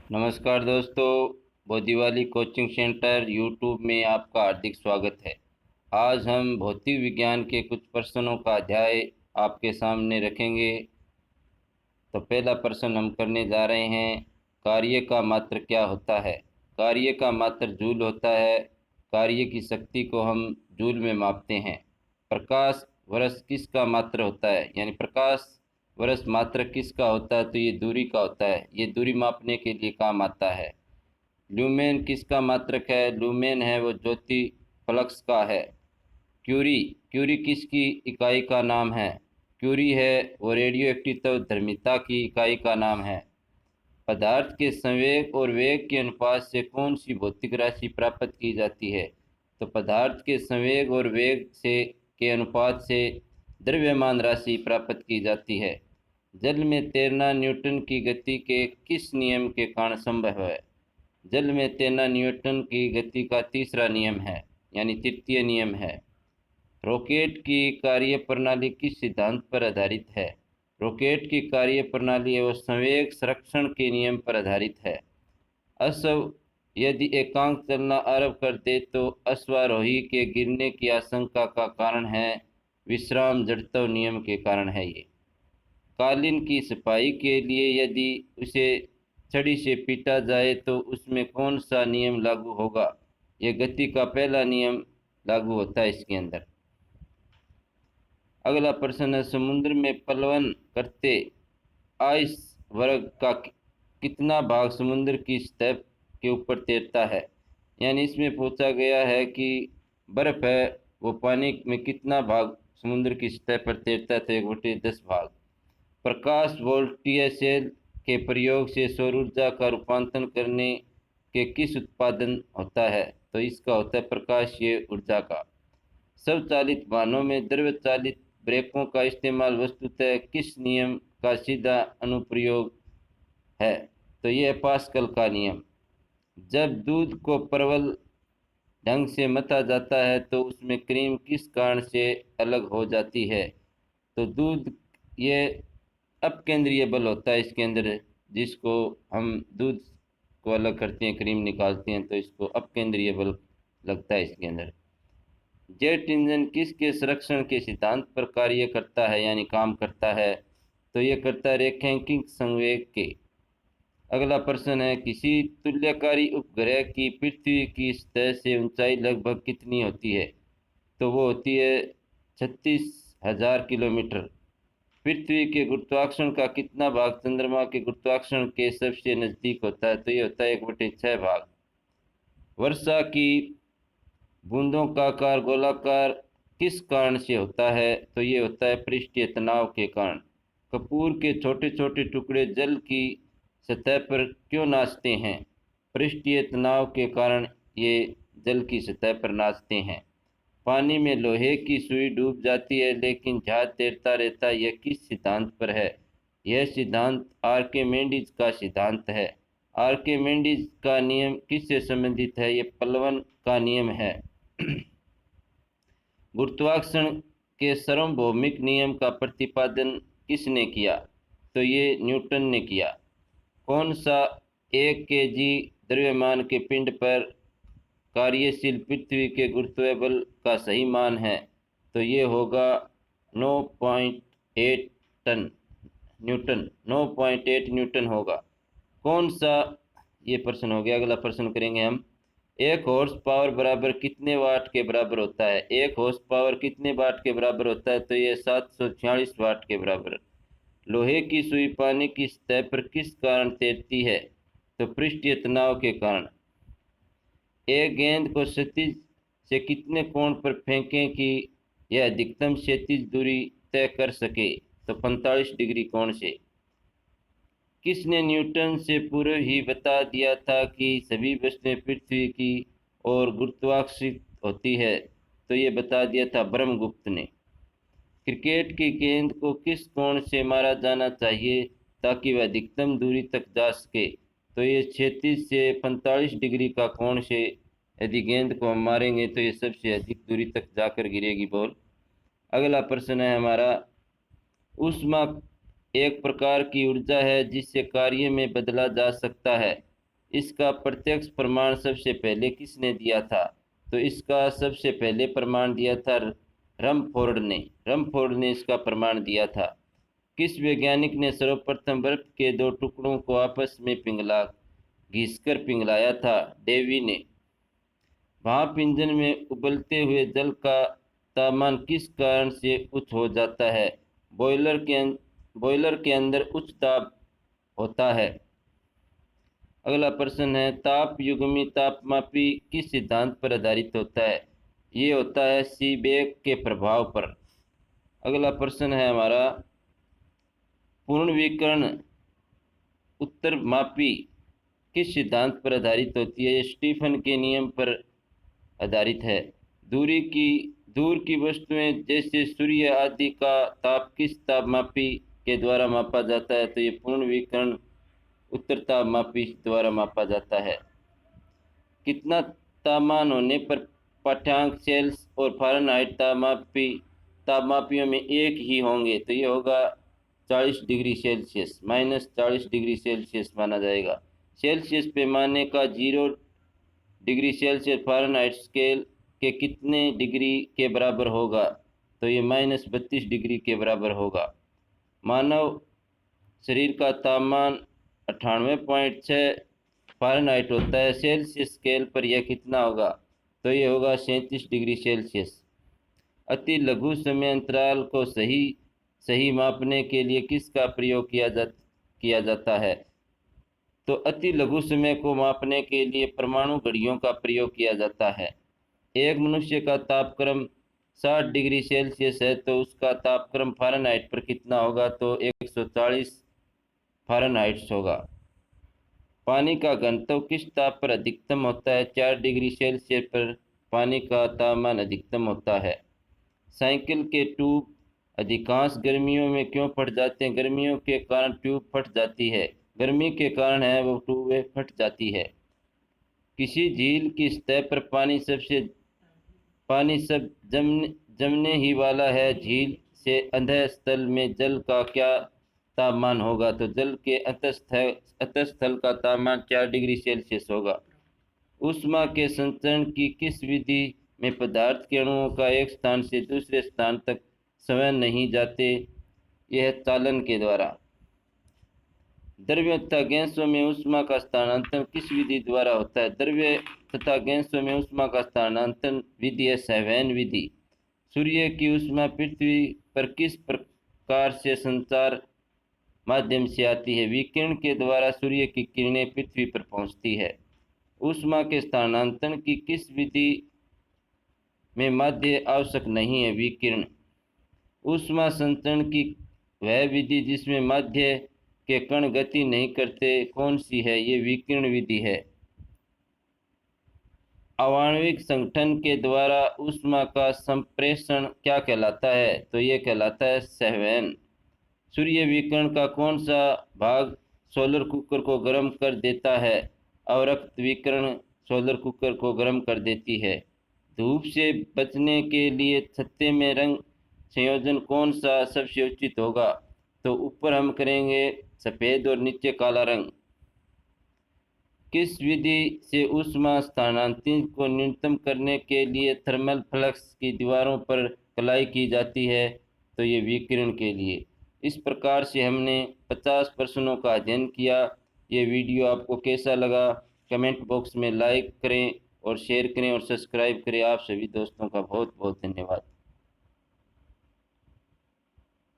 नमस्कार दोस्तों, बोधीवाली coaching centre YouTube में आपका हार्दिक स्वागत है। आज हम भौतिक विज्ञान के कुछ प्रश्नों का अध्याय आपके सामने रखेंगे। तो पहला प्रश्न हम करने जा रहे हैं, कार्य का मात्र क्या होता है। कार्य का मात्र जूल होता है। कार्य की शक्ति को हम जूल में मापते हैं। प्रकाश वर्ष किसका मात्र होता है, यानी प्रकाश वर्ष मात्रक किसका होता है, तो ये दूरी का होता है। ये दूरी मापने के लिए काम आता है। ल्यूमेन किसका मात्रक है, ल्यूमेन है वो ज्योति फ्लक्स का है। क्यूरी क्यूरी किसकी इकाई का नाम है, क्यूरी है वो रेडियो एक्टिव धर्मिता की इकाई का नाम है। पदार्थ के संवेग और वेग के अनुपात से कौन सी भौतिक राशि प्राप्त की जाती है, तो पदार्थ के संवेग और वेग से के अनुपात से द्रव्यमान राशि प्राप्त की जाती है। जल में तैरना न्यूटन की गति के किस नियम के कारण संभव है। जल में तैरना न्यूटन की गति का तीसरा नियम है, यानी तृतीय नियम है। रॉकेट की कार्यप्रणाली किस सिद्धांत पर आधारित है। रॉकेट की कार्यप्रणाली एवं संवेग संरक्षण के नियम पर आधारित है। अश्व यदि एकांक चलना आरंभ कर दे तो अश्वारोही के गिरने की आशंका का कारण है विश्राम जड़त्व नियम के कारण है ये। कालीन की सफाई के लिए यदि उसे छड़ी से पीटा जाए तो उसमें कौन सा नियम लागू होगा। यह गति का पहला नियम लागू होता है इसके अंदर। अगला प्रश्न है, समुद्र में प्लवन करते आइस वर्ग का कितना भाग समुद्र की सतह के ऊपर तैरता है। यानी इसमें पूछा गया है कि बर्फ है वो पानी में कितना भाग समुद्र की सतह पर तैरता है, तो 1/10 भाग। प्रकाश वोल्टीय सेल के प्रयोग से सौर ऊर्जा का रूपांतरण करने के किस उत्पादन होता है, तो इसका होता है प्रकाशीय ऊर्जा का। स्वचालित वाहनों में द्रव चालित ब्रेकों का इस्तेमाल वस्तुतः किस नियम का सीधा अनुप्रयोग है, तो ये है पास्कल का नियम। जब दूध को प्रबल ढंग से मथा जाता है तो उसमें क्रीम किस कारण से अलग हो जाती है, तो दूध ये अपकेंद्रीय बल होता है इसके अंदर, जिसको हम दूध को अलग करते हैं, क्रीम निकालते हैं, तो इसको अपकेंद्रीय बल लगता है इसके अंदर। जेट इंजन किसके संरक्षण के सिद्धांत पर कार्य करता है, यानी काम करता है, तो ये करता है रैखिक संवेग के। अगला प्रश्न है, किसी तुल्यकारी उपग्रह की पृथ्वी की सतह से ऊंचाई लगभग कितनी होती है, तो वो होती है 36,000 किलोमीटर। पृथ्वी के गुरुत्वाकर्षण का कितना भाग चंद्रमा के गुरुत्वाकर्षण के सबसे नजदीक होता है, तो ये होता है 1/6 भाग। वर्षा की बूंदों का आकार गोलाकार किस कारण से होता है, तो ये होता है पृष्ठीय तनाव के कारण। कपूर के छोटे छोटे टुकड़े जल की सतह पर क्यों नाचते हैं, पृष्ठीय तनाव के कारण ये जल की सतह पर नाचते हैं। पानी में लोहे की सुई डूब जाती है लेकिन जहाज तैरता रहता है, यह किस सिद्धांत पर है। यह सिद्धांत आर्किमिडीज का सिद्धांत है। आर्किमिडीज का नियम किससे संबंधित है, यह प्लवन का नियम है। गुरुत्वाकर्षण के सार्वभौमिक नियम का प्रतिपादन किसने किया, तो ये न्यूटन ने किया। कौन सा 1 kg द्रव्यमान के पिंड पर कार्यशील पृथ्वी के गुरुत्व बल का सही मान है, तो ये होगा 9.8 टन न्यूटन। 9.8 न्यूटन होगा। कौन सा, ये प्रश्न हो गया। अगला प्रश्न करेंगे हम, 1 हॉर्स पावर बराबर कितने वाट के बराबर होता है। 1 हॉर्स पावर कितने वाट के बराबर होता है, तो ये 746 वाट के बराबर। लोहे की सुई पानी की सतह पर किस कारण तैरती है, तो पृष्ठीय तनाव के कारण। एक गेंद को क्षैतिज से कितने कोण पर फेंकें कि यह अधिकतम क्षैतिज दूरी तय कर सके, तो 45 डिग्री कोण से। किसने न्यूटन से पूर्व ही बता दिया था कि सभी वस्तुएं पृथ्वी की ओर गुरुत्वाकर्षित होती है, तो ये बता दिया था ब्रह्मगुप्त ने। क्रिकेट की गेंद को किस कोण से मारा जाना चाहिए ताकि वह अधिकतम दूरी तक जा सके, तो ये 36 से 45 डिग्री का कोण से यदि गेंद को हम मारेंगे तो ये सबसे अधिक दूरी तक जाकर गिरेगी बॉल। अगला प्रश्न है हमारा, ऊष्मा एक प्रकार की ऊर्जा है जिससे कार्य में बदला जा सकता है, इसका प्रत्यक्ष प्रमाण सबसे पहले किसने दिया था? तो इसका सबसे पहले प्रमाण दिया था रमफोर्ड ने इसका प्रमाण दिया था। किस वैज्ञानिक ने सर्वप्रथम बर्फ के दो टुकड़ों को आपस में घिसकर पिघलाया था? डेवी ने। भाप इंजन में उबलते हुए जल का तापमान किस कारण से उच्च हो जाता है? बॉयलर के अंदर उच्च दाब होता है। अगला प्रश्न है, ताप युग्मी तापमापी किस सिद्धांत पर आधारित होता है? ये होता है सीबेक के प्रभाव पर। अगला प्रश्न है हमारा, पूर्ण विकर्ण उत्तरमापी किस सिद्धांत पर आधारित होती है? ये स्टीफन के नियम पर आधारित है। दूर की वस्तुएं जैसे सूर्य आदि का ताप किस तापमापी के द्वारा मापा जाता है? तो ये पूर्ण विकर्ण उत्तर तापमापी द्वारा मापा जाता है। कितना तापमान होने पर पाठ्यांक सेल्स और फ़ारेनहाइट तापमापियों में एक ही होंगे? तो ये होगा 40 डिग्री सेल्सियस, -40 डिग्री सेल्सियस माना जाएगा। सेल्सियस पैमाने का 0 डिग्री सेल्सियस फ़ारेनहाइट स्केल के कितने डिग्री के बराबर होगा? तो ये -32 डिग्री के बराबर होगा। मानव शरीर का तापमान 98.6 फ़ारेनहाइट होता है। सेल्सियस स्केल पर यह कितना होगा? तो ये होगा 37 डिग्री सेल्सियस। अति लघु समय अंतराल को सही मापने के लिए किसका प्रयोग किया जाता है? तो अति लघु समय को मापने के लिए परमाणु घड़ियों का प्रयोग किया जाता है। एक मनुष्य का तापक्रम 60 डिग्री सेल्सियस है तो उसका तापक्रम फ़ारेनहाइट पर कितना होगा? तो 140 फ़ारेनहाइट होगा। पानी का घनत्व किस ताप पर अधिकतम होता है? 4 डिग्री सेल्सियस पर पानी का तापमान अधिकतम होता है। साइकिल के ट्यूब अधिकांश गर्मियों में क्यों फट जाते हैं? गर्मियों के कारण ट्यूब फट जाती है। गर्मी के कारण है वो ट्यूबें फट जाती है। किसी झील की सतह पर पानी सब जमने ही वाला है। झील से अंतः स्थल में जल का क्या तापमान होगा? तो जल के अंतःस्थल का तापमान 4 डिग्री सेल्सियस होगा। ऊष्मा के संचरण की किस विधि में पदार्थ के अणुओं का एक स्थान से दूसरे स्थान तक स्वयं नहीं जाते? यह चालन के द्वारा। द्रव्य तथा गैसों में ऊष्मा का स्थानांतरण किस विधि द्वारा होता है? द्रव्य तथा गैसों में ऊष्मा का स्थानांतरण विधि है सहवन विधि। सूर्य की ऊष्मा पृथ्वी पर किस प्रकार से संचार माध्यम से आती है? विकिरण के द्वारा सूर्य की किरणें पृथ्वी पर पहुंचती है। ऊष्मा के स्थानांतरण की किस विधि में माध्य आवश्यक नहीं है? विकिरण। ऊष्मा संचरण की वह विधि जिसमें माध्य के कण गति नहीं करते कौन सी है? ये विकिरण विधि है। आणविक संगठन के द्वारा ऊष्मा का संप्रेषण क्या कहलाता है? तो ये कहलाता है संवहन। सूर्य विकिरण का कौन सा भाग सोलर कुकर को गर्म कर देता है? अवरक्त विकिरण सोलर कुकर को गर्म कर देती है। धूप से बचने के लिए छत्ते में रंग संयोजन कौन सा सबसे उचित होगा? तो ऊपर हम करेंगे सफ़ेद और नीचे काला रंग। किस विधि से ऊष्मा स्थानांतरण को न्यूनतम करने के लिए थर्मल फ्लक्स की दीवारों पर कलाई की जाती है? तो ये विकिरण के लिए। इस प्रकार से हमने 50 प्रश्नों का अध्ययन किया। ये वीडियो आपको कैसा लगा कमेंट बॉक्स में लाइक करें और शेयर करें और सब्सक्राइब करें। आप सभी दोस्तों का बहुत बहुत धन्यवाद।